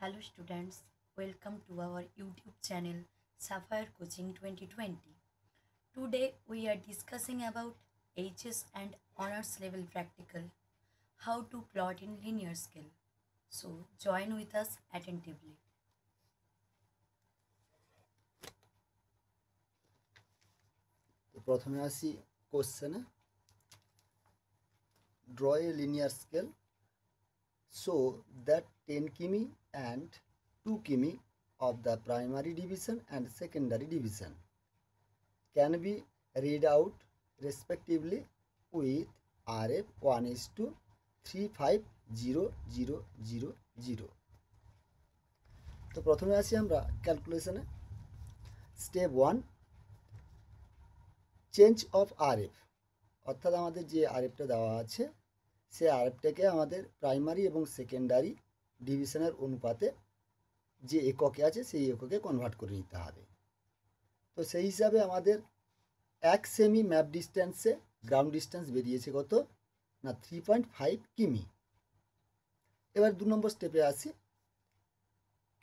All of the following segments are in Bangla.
Hello students, welcome to our YouTube channel Sapphire Coaching 2020. Today we are discussing about HS and honors level practical, how to plot in linear scale. So join with us attentively. প্রথমে আসি কোশ্চেনে draw a linear scale so that 10 km and 2 km of the primary division and secondary division can be read out respectively with RF 1:35000। তো প্রথমে আসি আমরা ক্যালকুলেশনে। স্টেপ 1, চেঞ্জ অফ RF, অর্থাৎ আমাদের যে আরএফটা দেওয়া আছে সে আরএফটাকে আমাদের প্রাইমারি এবং সেকেন্ডারি ডিভিশনের অনুপাতে যে এককে আছে সেই এককে কনভার্ট করে নিতে হবে। তো সেই হিসাবে আমাদের 1 সেমি ম্যাপ ডিস্ট্যান্সে গ্রাউন্ড ডিস্ট্যান্স বেরিয়েছে কত না 3.5 কিমি। এবার 2 নম্বর স্টেপে আসি,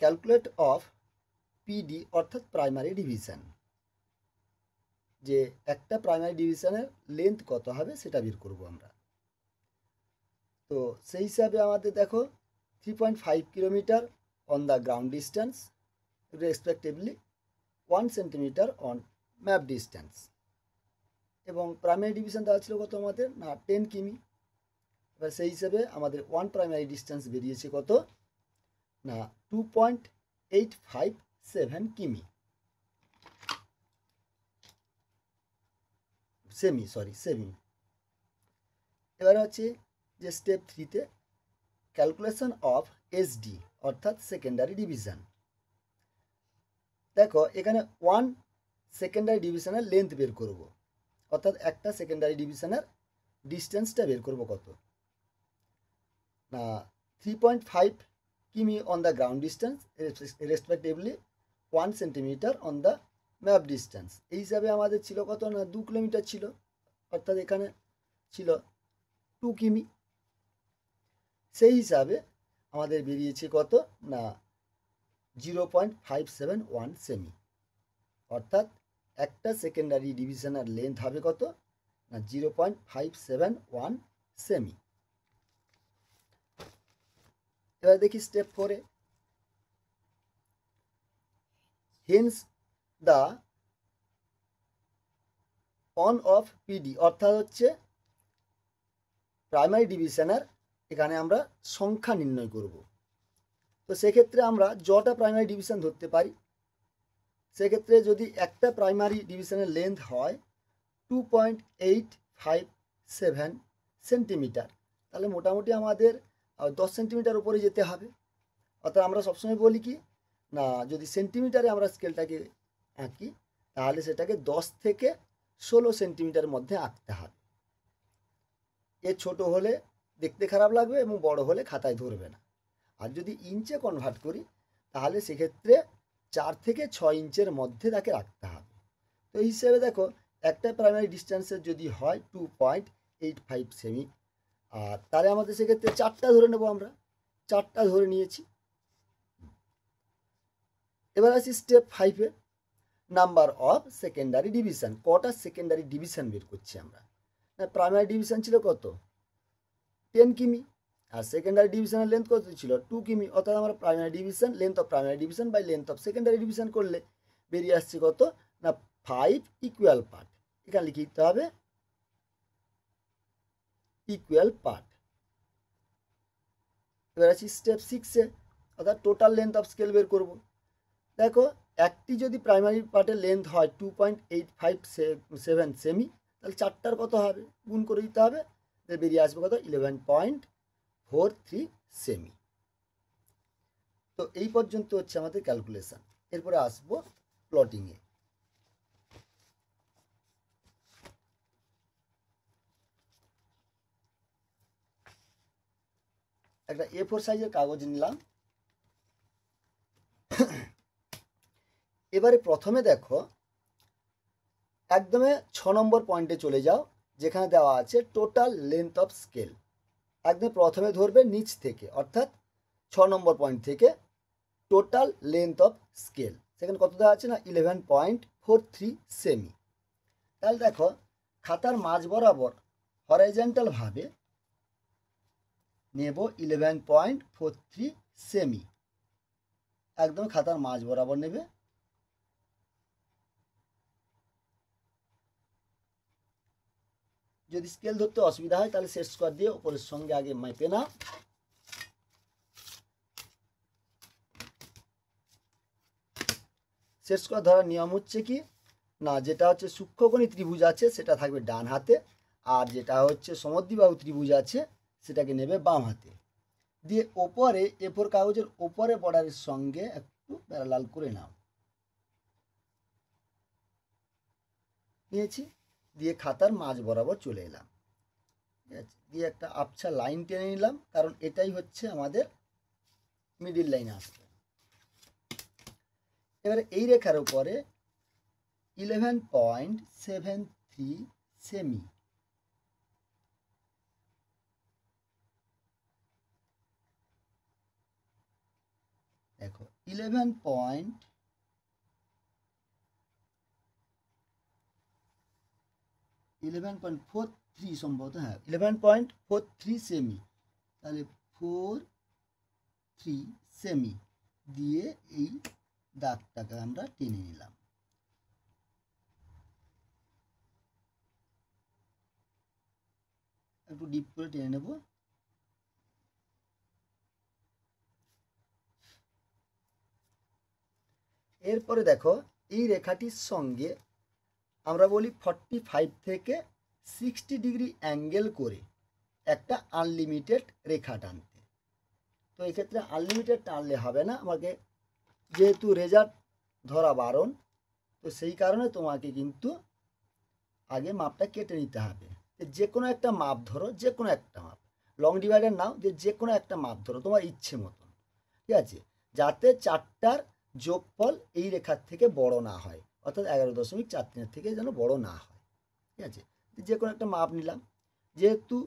ক্যালকুলেট অফ পিডি অর্থাৎ প্রাইমারি ডিভিশন, যে একটা প্রাইমারি ডিভিশনের লেন্থ কত হবে সেটা বের করব আমরা। তো সেই হিসাবে আমাদের দেখো 3.5 kilometre on the ground distance respectively 1 centimetre on map distance, এবং প্রাইমারি ডিভিশন দেওয়া ছিল কত আমাদের না 10 কিমি। এবার সেই হিসাবে আমাদের 1 প্রাইমারি ডিস্ট্যান্স বেরিয়েছে কত না 2.857 কিমি সেমি। এবার হচ্ছে যে স্টেপ 3তে ক্যালকুলেশন অফ এসডি অর্থাৎ সেকেন্ডারি ডিভিশন। দেখো এখানে 1 সেকেন্ডারি ডিভিশনের লেন্থ বের করব, অর্থাৎ একটা সেকেন্ডারি ডিভিশনের ডিস্টেন্সটা বের করব কত না 3.5 কিমি on the ground distance respectively 1 centimetre on the map distance. এই হিসাবে আমাদের ছিল কত না 2 কিলোমিটার ছিল, অর্থাৎ এখানে ছিল 2 কিমি। সেই হিসাবে আমাদের বেরিয়েছে কত না 0.571 সেমি, অর্থাৎ একটা সেকেন্ডারি ডিভিশনের লেন্থ হবে কত না 0.571 সেমি। এবার দেখি স্টেপ 4-এ, hence the on of PD, অর্থাৎ হচ্ছে প্রাইমারি ডিভিশনের এখানে আমরা সংখ্যা নির্ণয় করব। তো সেক্ষেত্রে আমরা যটা প্রাইমারি ডিভিশন ধরতে পারি, সেক্ষেত্রে যদি একটা প্রাইমারি ডিভিশনের লেন্থ হয় 2.857 সেন্টিমিটার, তাহলে মোটামুটি আমাদের 10 সেন্টিমিটার উপরে যেতে হবে। অর্থাৎ আমরা সবসময় বলি কি না, যদি সেন্টিমিটারে আমরা স্কেলটাকে আঁকি তাহলে সেটাকে 10 থেকে 16 সেন্টিমিটার মধ্যে আঁকতে হবে। এর ছোট হলে দেখতে খারাপ লাগবে এবং বড় হলে খাতায় ধরবে না। আর যদি ইঞ্চে কনভার্ট করি তাহলে সেক্ষেত্রে 4 থেকে 6 ইঞ্চের মধ্যে তাকে রাখতে হবে। তো এই হিসেবে দেখো একটা প্রাইমারি ডিস্টেন্সের যদি হয় 2.85 সেমি, আর তাহলে আমাদের সেক্ষেত্রে 4টা ধরে নেব, আমরা 4টা ধরে নিয়েছি। এবার আসি স্টেপ 5-এ, নাম্বার অফ সেকেন্ডারি ডিভিশন। কটা সেকেন্ডারি ডিভিশন বের করছি আমরা না, প্রাইমারি ডিভিশন ছিল কত 10 কিমি, আর সেকেন্ডারি ডিভিশনের লেন্থ কত ছিল 2 কিমি, অর্থাৎ আমরা primary division length of primary division by length of secondary division করলে বেরিয়ে আসছে কত না 5 ইকুয়াল পার্ট। এখানে লিখে দিতে হবে ইকুয়াল পার্ট। এবার আসি স্টেপ 6-এ, অর্থাৎ টোটাল লেন্থ অফ স্কেল বের করব। দেখো একটি যদি প্রাইমারি পার্টের লেন্থ হয় 2.857 সেমি, তাহলে 4টার কত হবে গুণ করে দিতে হবে, বেরিয়ে আসবে কত 11.43 সেমি। তো এই পর্যন্ত হচ্ছে আমাদের ক্যালকুলেশন। এরপরে আসবো প্লটিংয়ে। একটা A4 সাইজের কাগজ নিলাম। এবারে প্রথমে দেখো একদমে 6 নম্বর পয়েন্টে চলে যাও, যেখানে দেওয়া আছে টোটাল লেন্থ অফ স্কেল। একদম প্রথমে ধরবে নিচ থেকে, অর্থাৎ 6 নম্বর পয়েন্ট থেকে টোটাল লেন্থ অফ স্কেল, সেখানে কত দেওয়া আছে না 11.43 সেমি। তাহলে দেখো খাতার মাঝ বরাবর হরাইজন্টালভাবে নেব 11.43 সেমি, একদম খাতার মাঝ বরাবর নেবে। যদি স্কেল ধরতে অসুবিধা হয় তাহলে সেট স্কোয়ার দিয়ে উপরের সঙ্গে আগে মেপে নাও। সেট স্কোয়ার ধরার নিয়ম হচ্ছে কি না, যেটা হচ্ছে সূক্ষ্মকোণী ত্রিভুজ আছে সেটা থাকবে ডান হাতে, আর যেটা হচ্ছে সমদ্বিবাহু ত্রিভুজ আছে সেটাকে নেবে বাম হাতে। দিয়ে ওপরে A4 কাগজের ওপরে বর্ডারের সঙ্গে একটু প্যারালাল করে নাও, নিয়েছি। দিয়ে খাতার মাঝ বরাবর চলে এলাম, ঠিক আছে। দিয়ে একটা আবছা লাইন টেনে নিলাম, কারণ এটাই হচ্ছে আমাদের মিডিল লাইন আসবে। এবারে এই রেখার উপরে 11.73 সেমি, দেখো 11.43 সম্ভবত, হ্যাঁ 11.43 সেমি, তাহলে 43 সেমি দিয়ে এই দাগটাকে আমরা টেনে নিলাম। একটু ডিপ করে টেনে নেব। এরপরে দেখো এই রেখাটির সঙ্গে আমরা বলি 45 থেকে 60 ডিগ্রি অ্যাঙ্গেল করে একটা আনলিমিটেড রেখা টানতে। তো এক্ষেত্রে আনলিমিটেড টানলে হবে না, আমাকে যেহেতু রেজাল্ট ধরা বারণ, তো সেই কারণে তোমাকে কিন্তু আগে মাপটা কেটে নিতে হবে। যে কোনো একটা মাপ ধরো, যে কোনো একটা মাপ, লং ডিভাইডার নাও, যে কোনো একটা মাপ ধরো তোমার ইচ্ছে মতন, ঠিক আছে, যাতে চারটার যোগফল এই রেখার থেকে বড় না হয়, অর্থাৎ 11.43 থেকে যেন বড় না হয়, ঠিক আছে। যে কোনো একটা মাপ নিলাম। যেহেতু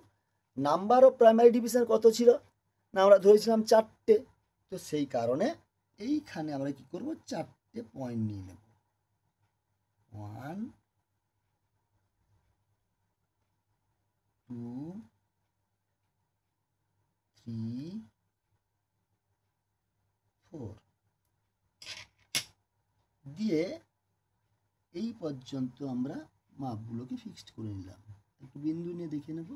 নাম্বার অফ প্রাইমারি ডিভিশন কত ছিল না, আমরা ধরেছিলাম 4টে, তো সেই কারণে এইখানে আমরা কি করব, 4টে পয়েন্ট নিয়ে নেব। 1 2 3 4 দিয়ে এই পর্যন্ত আমরা মাপগুলোকে ফিক্সড করে নিলাম। একটু বিন্দু নিয়ে দেখে নেব।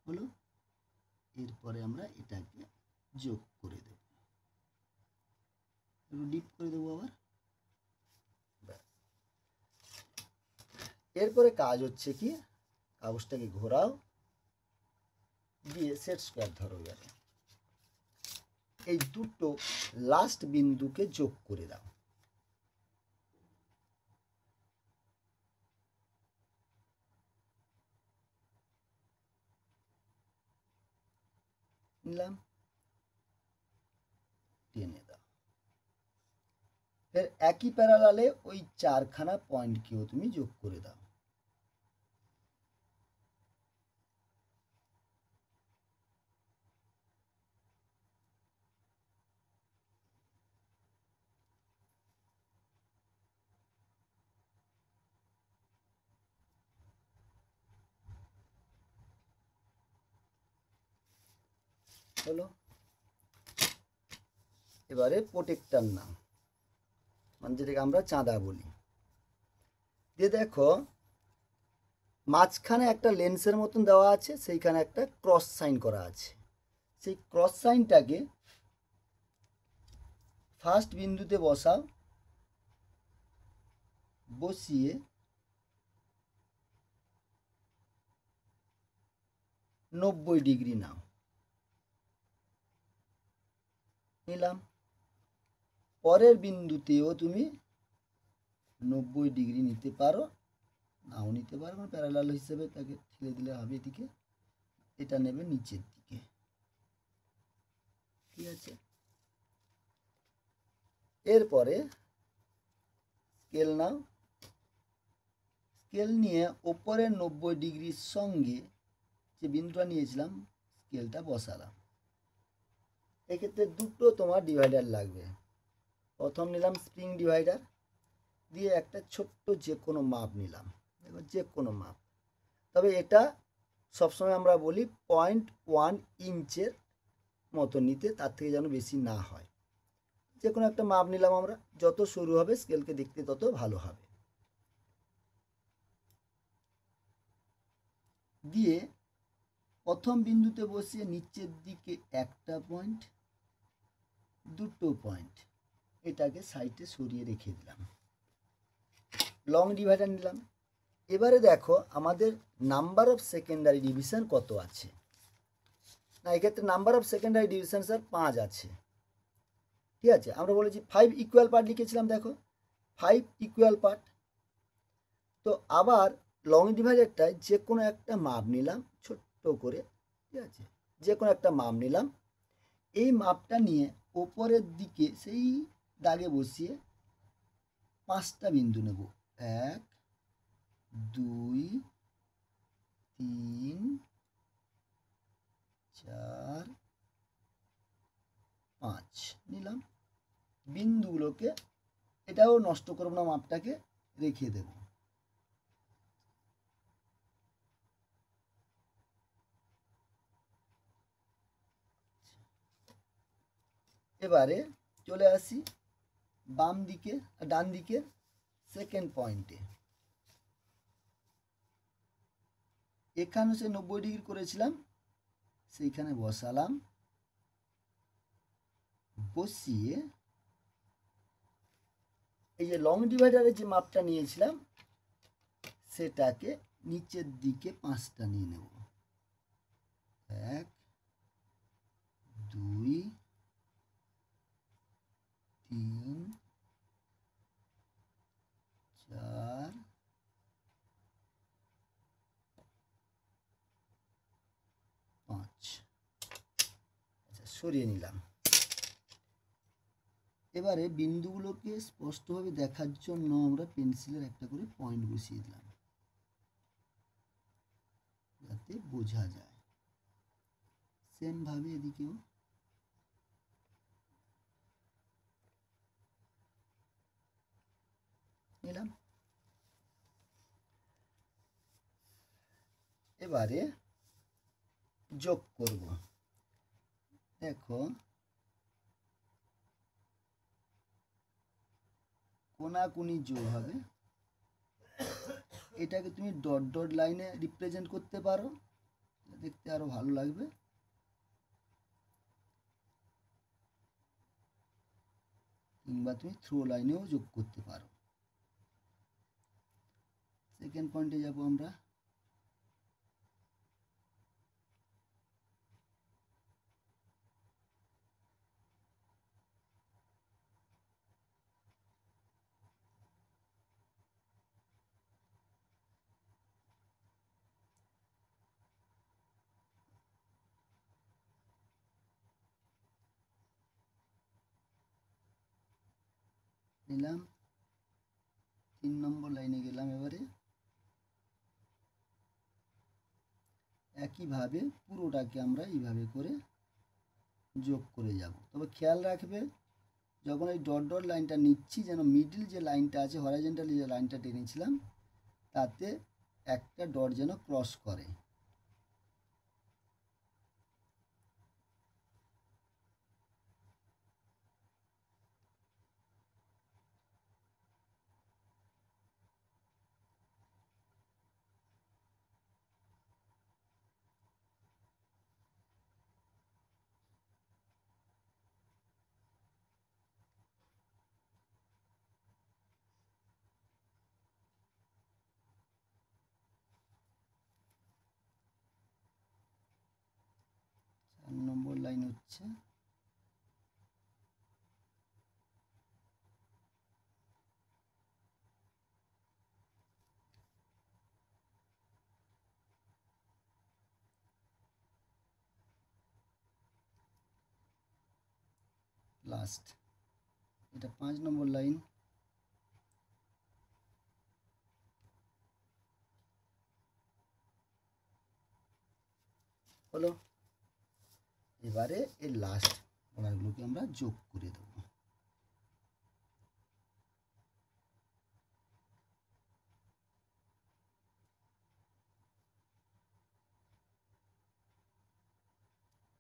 হলো, এরপরে আমরা এটাকে যোগ করে দেব, একটু ডিপ করে দেবো আবার। এরপরে কাজ হচ্ছে কি, কাগজটাকে ঘোরাও, দিয়ে সেট স্কোয়ার ধরো। এবারে এই দুটো লাস্ট বিন্দুকে যোগ করে দাও। নিলাম, টেনে দাও। এর একই প্যারালালে ওই 4খানা পয়েন্টকেও তুমি যোগ করে দাও। হলো, এবারে প্রোটেক্টর নাও, মানে যেটাকে আমরা চাঁদা বলি। দিয়ে দেখো মাঝখানে একটা লেন্সের মতন দেওয়া আছে, সেইখানে একটা ক্রস সাইন করা আছে। সেই ক্রস সাইনটাকে ফার্স্ট বিন্দুতে বসাও, বসিয়ে 90 ডিগ্রি নাও। নিলাম, পরের বিন্দুতেও তুমি 90 ডিগ্রি নিতে পারো, নাও নিতে পারো, প্যারালাল হিসেবে তাকে ঠেলে দিলে হবে এদিকে, এটা নেবে নিচের দিকে, ঠিক আছে। এরপরে স্কেল নাও, স্কেল নিয়ে ওপরের 90 ডিগ্রির সঙ্গে যে বিন্দুটা নিয়েছিলাম স্কেলটা বসালাম। এক্ষেত্রে দুটো তোমার ডিভাইডার লাগবে। প্রথম নিলাম স্প্রিং ডিভাইডার, দিয়ে একটা ছোট্ট যে কোনো মাপ নিলাম, দেখো যে কোনো মাপ, তবে এটা সবসময় আমরা বলি 0.1 ইঞ্চের মতো নিতে, তার থেকে যেন বেশি না হয়। যে কোনো একটা মাপ নিলাম আমরা, যত সরু হবে স্কেলকে দেখতে তত ভালো হবে। দিয়ে প্রথম বিন্দুতে বসিয়ে নিচের দিকে একটা পয়েন্ট, দুটো পয়েন্ট, এটাকে সাইডে সরিয়ে রেখে দিলাম। লং ডিভাইডার নিলাম। এবারে দেখো আমাদের নাম্বার অফ সেকেন্ডারি ডিভিশন কত আছে। না, এক্ষেত্রে number of secondary division sir 5 আছে। ঠিক আছে, আমরা বলেছি 5 ইকুয়াল পার্ট লিখেছিলাম, দেখো 5 ইকুয়াল পার্ট। তো আবার লং ডিভাইডারটায় যে কোনো একটা মাপ নিলাম ছোট্ট করে, ঠিক আছে, যে কোনো একটা মাপ নিলাম। এই মাপটা নিয়ে ওপরের দিকে সেই দাগে বসিয়ে 5টা বিন্দু নেব। 1 2 3 4 5 নিলাম। বিন্দুগুলোকে, এটাও নষ্ট করব না, মাপটাকে রেখে দেব। এবারে চলে আসি বাম দিকে, ডান দিকে সেকেন্ড পয়েন্টে। এখানে সে 90 ডিগ্রি করেছিলাম, সেইখানে বসালাম। বসিয়ে এই যে লং ডিভাইডারের যে মাপটা নিয়েছিলাম সেটাকে নিচের দিকে 5টা নিয়ে নেব। 1 2 3 4 5। আচ্ছা, সরিয়ে নিলাম। এবারে বিন্দুগুলোকে স্পষ্টভাবে দেখার জন্য আমরা পেন্সিলের একটা করে পয়েন্ট বসিয়ে দিলাম, যাতে বোঝা যায়। সেম ভাবে এদিকেও নিলাম। এবারে যোগ করব। দেখো কোনাকুনি যোগ হবে। এটাকে তুমি ডট ডট লাইনে রিপ্রেজেন্ট করতে পারো, দেখতে আরো ভালো লাগবে। কিংবা তুমি থ্রো লাইনেও যোগ করতে পারো। সেকেন্ড পয়েন্টে যাব আমরা। নিলাম, 3 নম্বর লাইনে গেলাম। এবারে একইভাবে পুরোটাকে আমরা এইভাবে করে যোগ করে যাব। তবে খেয়াল রাখবে, যখন এই ডট ডট লাইনটা নিচ্ছি যেন মিডল যে লাইনটা আছে, হরাইজন্টালি যে লাইনটা টেনেছিলাম, তাতে একটা ডট যেন ক্রস করে। নম্বর লাইন হচ্ছে লাস্ট। এটা 5 নম্বর লাইন। হলো। এবারে এই লাস্ট বর্ডারগুলোকে আমরা যোগ করে দেব।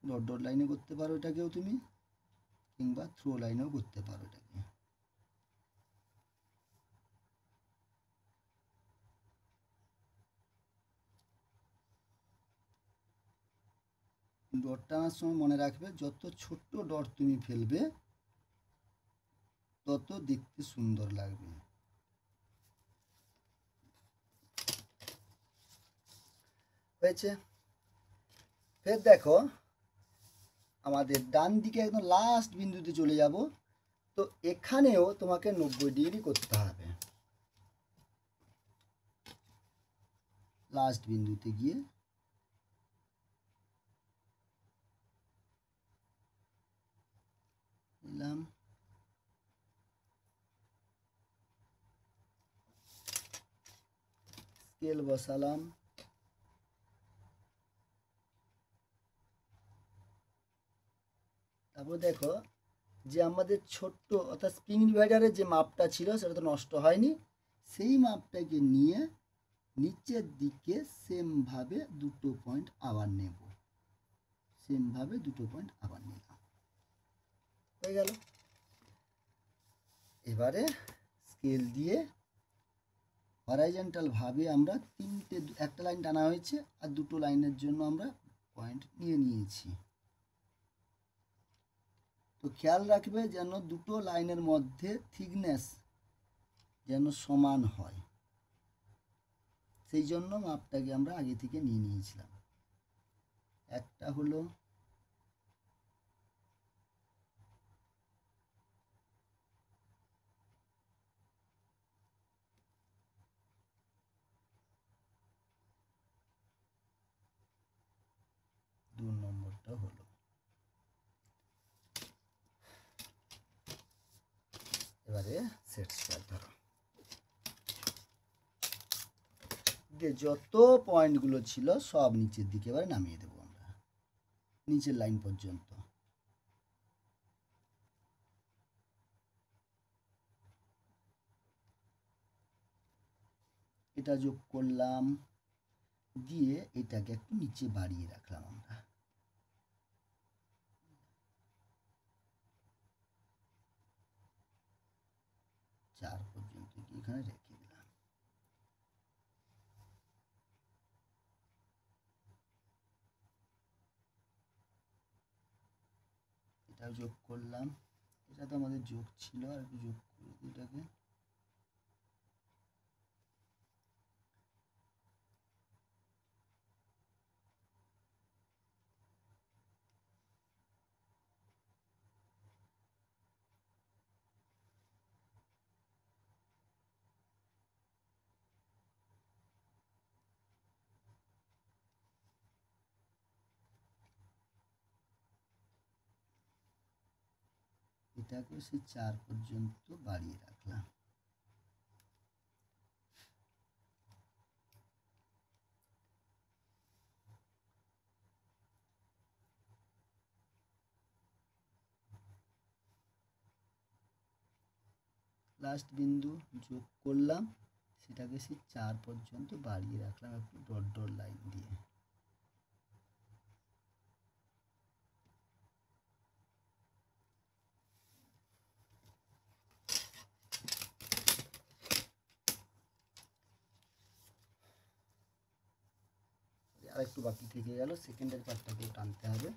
ডট ডট লাইনে করতে পারো এটাকেও তুমি, কিংবা থ্রো লাইনেও করতে পারো এটাকে। ডট টানার সময় মনে রাখবে যত ছোট্ট ডট তুমি ফেলবে তত দেখতে সুন্দর লাগবে। হয়েছে। ফের দেখো আমাদের ডান দিকে একদম লাস্ট বিন্দুতে চলে যাব। তো এখানেও তোমাকে 90 ডিগ্রি করতে হবে। লাস্ট বিন্দুতে গিয়ে নিলাম, স্কেল বসালাম, তারপর দেখো যে আমাদের ছোট্ট অর্থাৎ স্প্রিং ডিভাইডারের যে মাপটা ছিল সেটা তো নষ্ট হয়নি, সেই মাপটাকে নিয়ে নিচের দিকে সেমভাবে দুটো পয়েন্ট আবার নেব, সেমভাবে দুটো পয়েন্ট আবার নিলাম, হয়ে গেল। এবারে স্কেল দিয়ে হরাইজন্টাল ভাবে আমরা একটা লাইন টানা হয়েছে আর দুটো লাইনের জন্য আমরা পয়েন্ট নিয়ে নিয়েছি। তো খেয়াল রাখবে যেন দুটো লাইনের মধ্যে থিকনেস যেন সমান হয়, সেই জন্য মাপটাকে আমরা আগে থেকে নিয়ে নিয়েছিলাম। একটা হলো, দু নম্বরটা হলো। এবারে সেট স্কয়ার ধরো, যত পয়েন্টগুলো ছিল সব নিচের দিকে এবারে নামিয়ে দেবো আমরা, নিচের লাইন পর্যন্ত। এটা যোগ করলাম, দিয়ে এটাকে একটু নিচে বাড়িয়ে রাখলাম আমরা, চার পর্যন্ত এখানে রেখে দিলাম। এটা যোগ করলাম, এটা তো আমাদের যোগ ছিল, আর একটু যোগ করে দিই এটাকে। এটাকে সে 4 পর্যন্ত বাড়িয়ে রাখলাম। লাস্ট বিন্দু যোগ করলাম, সেটাকে সে 4 পর্যন্ত বাড়িয়ে রাখলাম একটু ডট ডট লাইন দিয়ে। আর একটু বাকি থেকে গেল, সেকেন্ডের পার্টটাকেও টানতে হবে।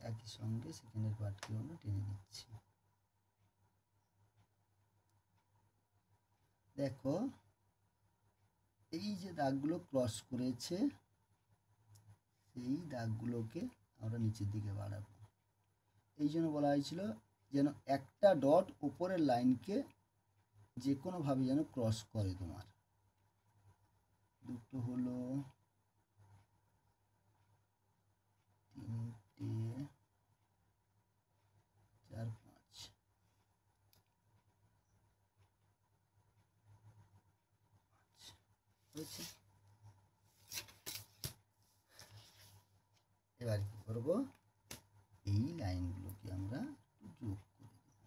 একই সঙ্গে সেকেন্ডের পার্টকেও আমরা টেনে নিচ্ছি। দেখো এই যে দাগগুলো ক্রস করেছে সেই দাগগুলোকে আমরা নিচের দিকে বাড়াবো। এই জন্য বলা হয়েছিল যেন একটা ডট উপরের লাইনকে যে কোনোভাবে যেন ক্রস করে। তোমার দুটো হলো, তিনটে, 4, 5, হয়েছে। এবার কি করব, এই লাইনগুলোকে আমরা যোগ করে দেব।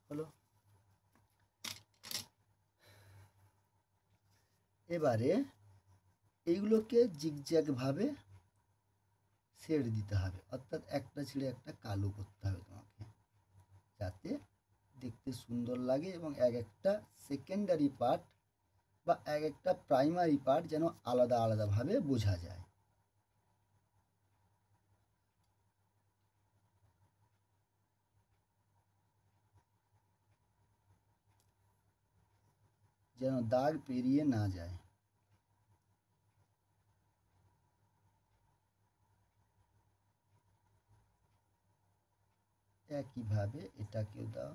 হলো। এবারে এইগুলোকে জিগজ্যাগ ভাবে শেড দিতে হবে, অর্থাৎ একটা ছেড়ে একটা কালো করতে হবে তোমাকে, যাতে দেখতে সুন্দর লাগে এবং এক একটা সেকেন্ডারি পার্ট বা এক একটা প্রাইমারি পার্ট যেন আলাদা আলাদাভাবে বোঝা যায়। যেন দাগ পেরিয়ে না যায়। একইভাবে এটাকেও দাও,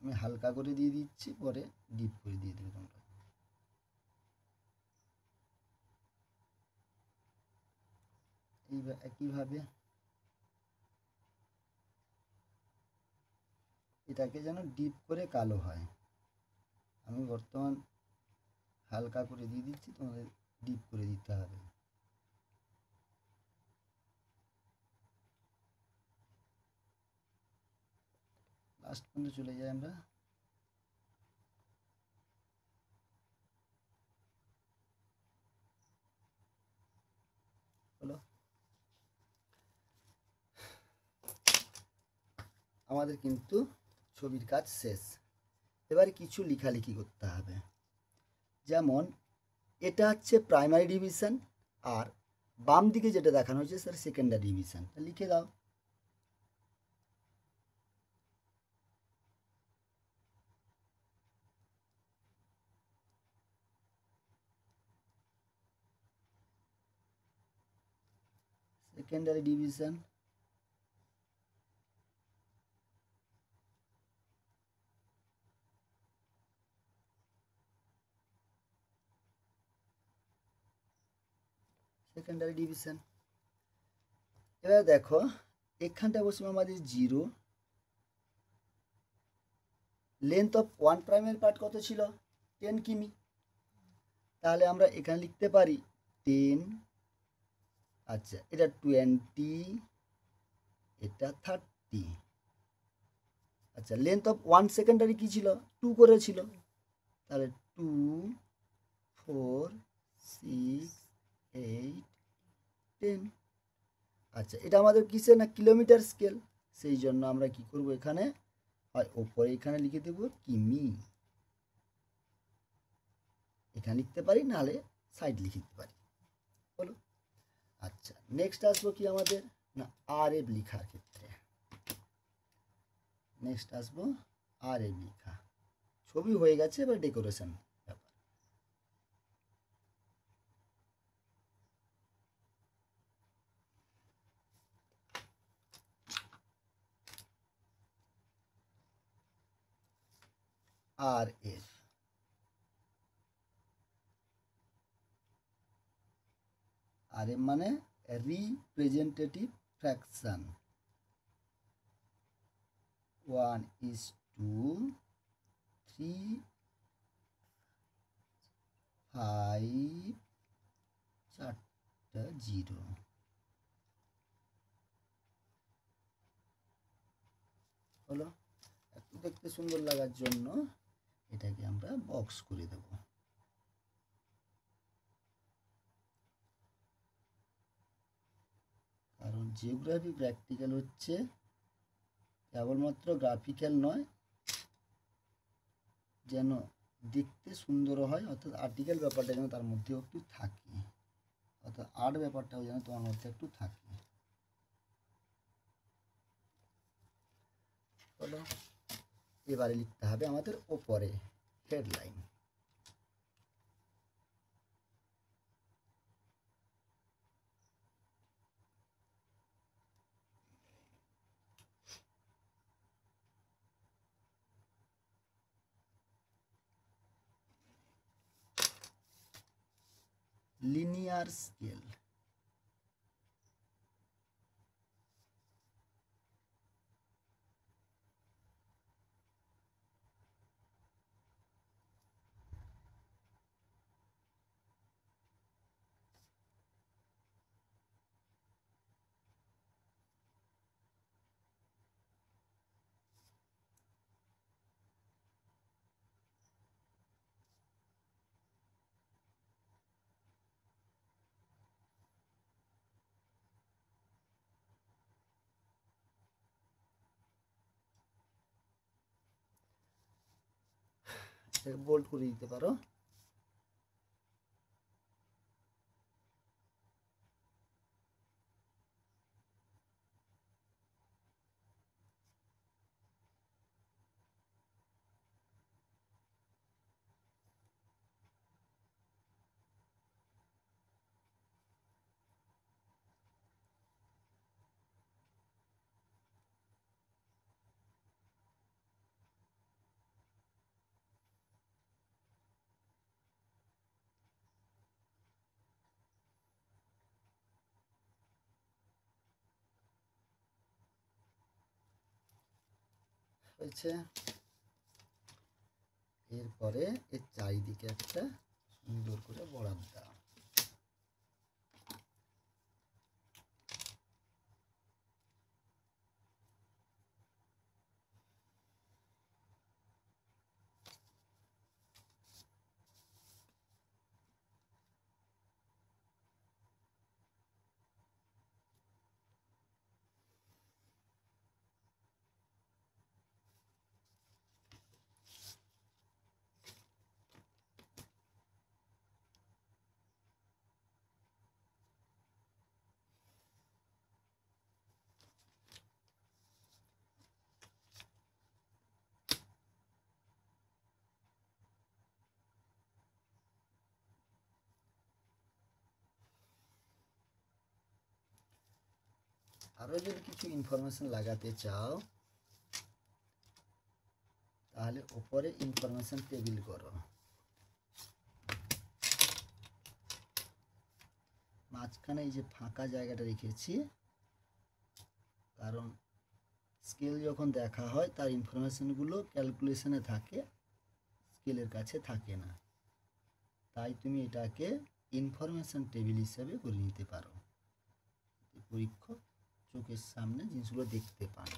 আমি হালকা করে দিয়ে দিচ্ছি, পরে ডিপ করে দিয়ে দেবে তোমরা। একইভাবে এটাকে যেন ডিপ করে কালো হয়। আমি বর্তমান হালকা করে দিয়ে দিচ্ছি, তোমাদের ডিপ করে দিতে হবে। লাস্ট পর্যন্ত চলে যাই আমরা। হলো, আমাদের কিন্তু ছবির কাজ শেষ। এবারে কিছু লেখালেখি করতে হবে, যেমন এটা হচ্ছে প্রাইমারি ডিভিশন, আর বাম দিকে যেটা দেখানো হয়েছে স্যার সেকেন্ডারি ডিভিশন, লিখে দাও। Secondary division, secondary division. এবার দেখো এখানটা বসে আমাদের 0, length of one primary part কত ছিল, 10 কিমি। তাহলে আমরা এখানে লিখতে পারি 10, আচ্ছা এটা 20, এটা 30। আচ্ছা লেন্থ অফ ওয়ান সেকেন্ডারি কী ছিল, 2 করেছিল, তাহলে 2, 4, 6, 8, 10। আচ্ছা এটা আমাদের কিসে না কিলোমিটার স্কেল, সেই জন্য আমরা কি করব, এখানে হয় ওপরে এখানে লিখে দেব কিমি, এখানে লিখতে পারি, নাহলে সাইড লিখে দিতে পারি। বলো। আচ্ছা নেক্সট আসবো কি আমাদের না আর এফ লেখার ক্ষেত্রে, নেক্সট আসবো আর এফ লেখা। ছবি হয়ে গেছে, এবার ডেকোরেশন ব্যাপার। আর এফ, আর এফ মানে রিপ্রেজেন্টেটিভ ফ্র্যাকশন, 1:3, 5, 4টা 0। হলো, একটু দেখতে সুন্দর লাগার জন্য এটাকে আমরা বক্স করে দেব। কারণ জিওগ্রাফি প্র্যাকটিক্যাল হচ্ছে কেবলমাত্র গ্রাফিক্যাল নয়, যেন দেখতে সুন্দর হয়, অর্থাৎ আর্টিকেল ব্যাপারটা যেন তার মধ্যেও একটু থাকে, অর্থাৎ আর্ট ব্যাপারটাও যেন তোমার মধ্যে একটু থাকে। হলো, এবারে লিখতে হবে আমাদের ওপরে হেডলাইন। Linear scale. বোল্ড করে দিতে পারো। হয়েছে। এরপরে এর চারিদিকে একটা সুন্দর করে বর্ডার দাও। আরো যদি কিছু ইনফরমেশন লাগাতে চাও তাহলে উপরে ইনফরমেশন টেবিল করো। মাঝখানে এই যে ফাঁকা জায়গাটা রেখেছি, কারণ স্কেল যখন দেখা হয় তার ইনফরমেশনগুলো ক্যালকুলেশনে থাকে, স্কেলের কাছে থাকে না। তাই তুমি এটাকে ইনফরমেশন টেবিল হিসেবে করে নিতে পারো, পরীক্ষক চোখের সামনে জিনিসগুলো দেখতে পান।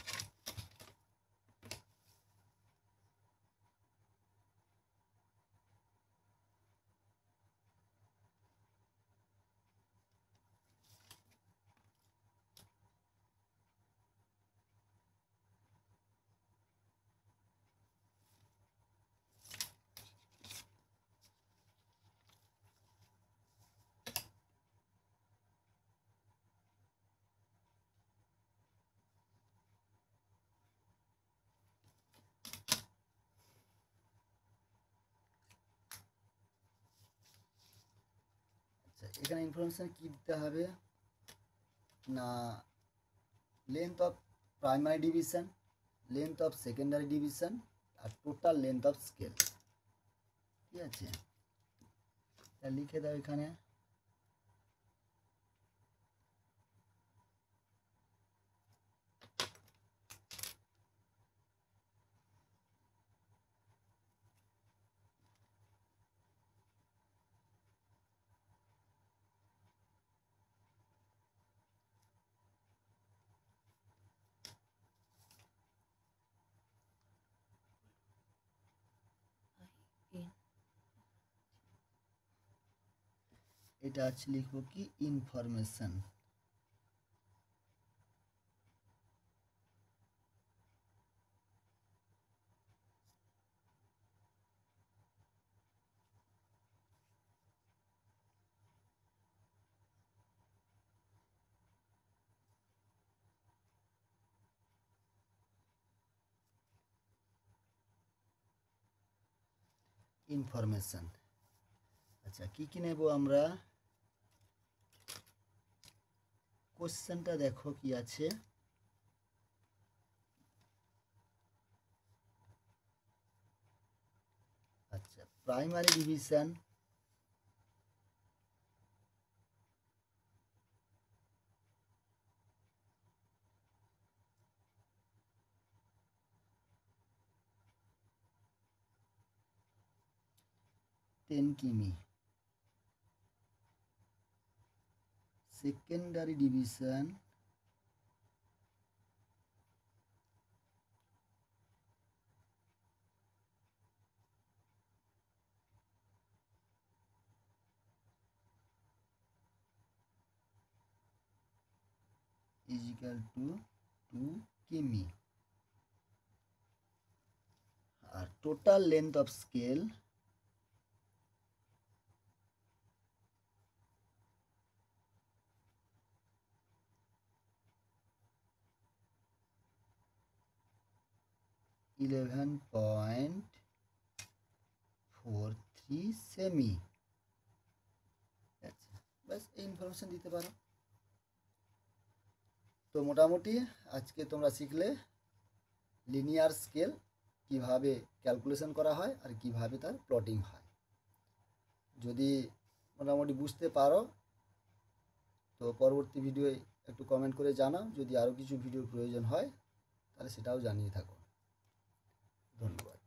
এখানে ইনফরমেশন কি দিতে হবে না, length of primary division, length of secondary division আর টোটাল লেন্থ অফ স্কেল। ঠিক আছে, তা লিখে দাও এখানে। এটা আছে লিখবো কি ইনফরমেশন। ইনফরমেশন। আচ্ছা কি কি নেব আমরা, কোশ্চেনটা দেখো কি আছে। আচ্ছা প্রাইমারি ডিভিশন 10 কিমি। Secondary division is equal to 2 কিমি। আর টোটাল লেন্থ অফ স্কেল (11.43 সেমি। আচ্ছা, ব্যাস এই ইনফরমেশন দিতে পারো। তো মোটামুটি আজকে তোমরা শিখলে লিনিয়ার স্কেল কিভাবে ক্যালকুলেশন করা হয় আর কিভাবে তার প্লটিং হয়। যদি মোটামুটি বুঝতে পারো তো পরবর্তী ভিডিওয়ে একটু কমেন্ট করে জানাও। যদি আরও কিছু ভিডিওর প্রয়োজন হয় তাহলে সেটাও জানিয়ে থাকো। ধন্যবাদ।